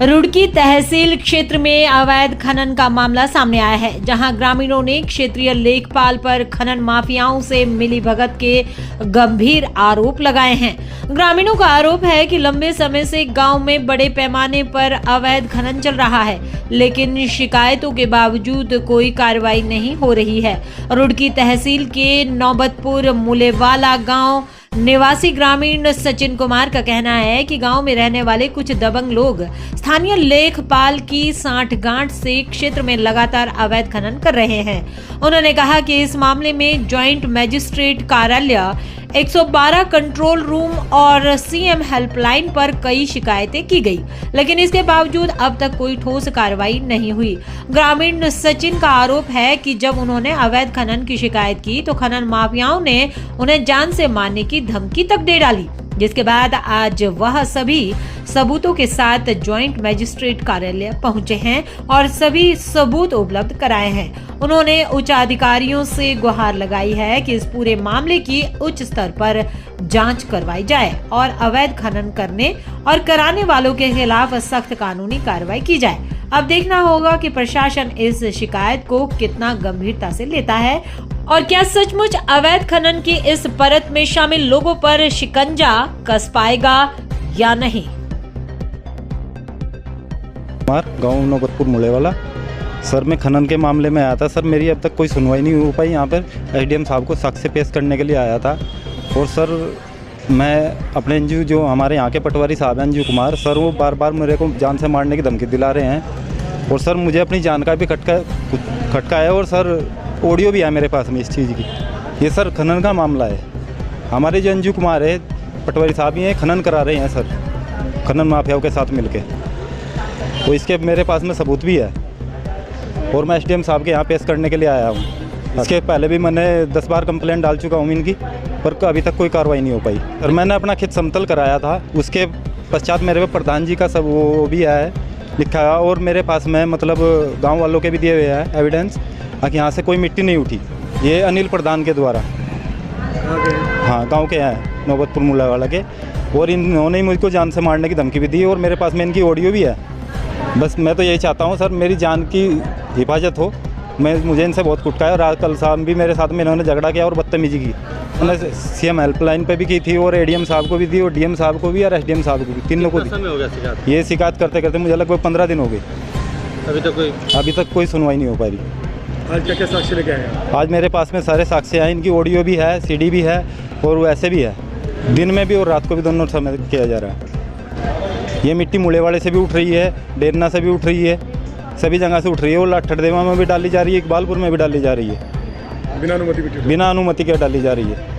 रुड़की तहसील क्षेत्र में अवैध खनन का मामला सामने आया है, जहां ग्रामीणों ने क्षेत्रीय लेखपाल पर खनन माफियाओं से मिलीभगत के गंभीर आरोप लगाए हैं। ग्रामीणों का आरोप है कि लंबे समय से गांव में बड़े पैमाने पर अवैध खनन चल रहा है, लेकिन शिकायतों के बावजूद कोई कार्रवाई नहीं हो रही है। रुड़की तहसील के नौबतपुर मुलेवाला गांव निवासी ग्रामीण सचिन कुमार का कहना है कि गांव में रहने वाले कुछ दबंग लोग स्थानीय लेखपाल की सांठगांठ से क्षेत्र में लगातार अवैध खनन कर रहे हैं। उन्होंने कहा कि इस मामले में ज्वाइंट मजिस्ट्रेट कार्यालय, 112 कंट्रोल रूम और सीएम हेल्पलाइन पर कई शिकायतें की गई, लेकिन इसके बावजूद अब तक कोई ठोस कार्रवाई नहीं हुई। ग्रामीण सचिन का आरोप है कि जब उन्होंने अवैध खनन की शिकायत की तो खनन माफियाओं ने उन्हें जान से मारने की धमकी तक दे डाली, जिसके बाद आज वह सभी सबूतों के साथ ज्वाइंट मजिस्ट्रेट कार्यालय पहुंचे हैं और सभी सबूत उपलब्ध कराए हैं। उन्होंने उच्च अधिकारियों से गुहार लगाई है कि इस पूरे मामले की उच्च स्तर पर जांच करवाई जाए और अवैध खनन करने और कराने वालों के खिलाफ सख्त कानूनी कार्रवाई की जाए। अब देखना होगा कि प्रशासन इस शिकायत को कितना गंभीरता से लेता है और क्या सचमुच अवैध खनन की इस परत में शामिल लोगों पर शिकंजा कस पाएगा या नहीं। गांव नौबतपुर मुलेवाला सर, मैं खनन के मामले में आया था सर। मेरी अब तक कोई सुनवाई नहीं हो पाई। यहाँ पर एसडीएम साहब को साक्ष्य पेश करने के लिए आया था और सर मैं अपने एनजीओ जो हमारे यहाँ के पटवारी साहब हैं अंजू कुमार सर, वो बार बार मेरे को जान से मारने की धमकी दिला रहे हैं और सर मुझे अपनी जान का भी खटका है और सर ऑडियो भी है मेरे पास में इस चीज़ की। ये सर खनन का मामला है। हमारे जो अंजू कुमार है पटवारी साहब ही हैं, खनन करा रहे हैं सर खनन माफियाओं के साथ मिलके। तो इसके मेरे पास में सबूत भी है और मैं एसडीएम साहब के यहाँ पेश करने के लिए आया हूँ। इसके पहले भी मैंने 10 बार कंप्लेंट डाल चुका हूँ इनकी, पर अभी तक कोई कार्रवाई नहीं हो पाई। और मैंने अपना खेत समतल कराया था, उसके पश्चात मेरे पे प्रधान जी का सब वो भी है लिखा है और मेरे पास में मतलब गाँव वालों के भी दिए हुए हैं एविडेंस कि यहाँ से कोई मिट्टी नहीं उठी। ये अनिल प्रधान के द्वारा, हाँ गाँव के हैं नौबतपुर मुलावाला के, और इन्होंने ही मुझको जान से मारने की धमकी भी दी और मेरे पास में इनकी ऑडियो भी है। बस मैं तो यही चाहता हूँ सर मेरी जान की हिफाजत हो। मुझे इनसे बहुत कुटका है और आज कल साहब भी मेरे साथ में इन्होंने झगड़ा किया और बदतमीजी की। उन्होंने सीएम हेल्पलाइन पे भी की थी और एडीएम साहब को भी दी और डीएम साहब को भी और एसडीएम साहब को भी, तीनों को दी। ये शिकायत करते करते मुझे लगभग 15 दिन हो गए। अभी तक कोई सुनवाई नहीं हो पा रही। आज क्या क्या साक्ष्य लेके आए हैं? आज मेरे पास में सारे साक्ष्य हैं, इनकी ऑडियो भी है, सीडी भी है और वैसे भी है, दिन में भी और रात को भी दोनों समय किया जा रहा है। ये मिट्टी मुलेवाड़े से भी उठ रही है, डेरना से भी उठ रही है, सभी जगह से उठ रही है और लाठड़देवा में भी डाली जा रही है, इकबालपुर में भी डाली जा रही है, बिना अनुमति के डाली जा रही है।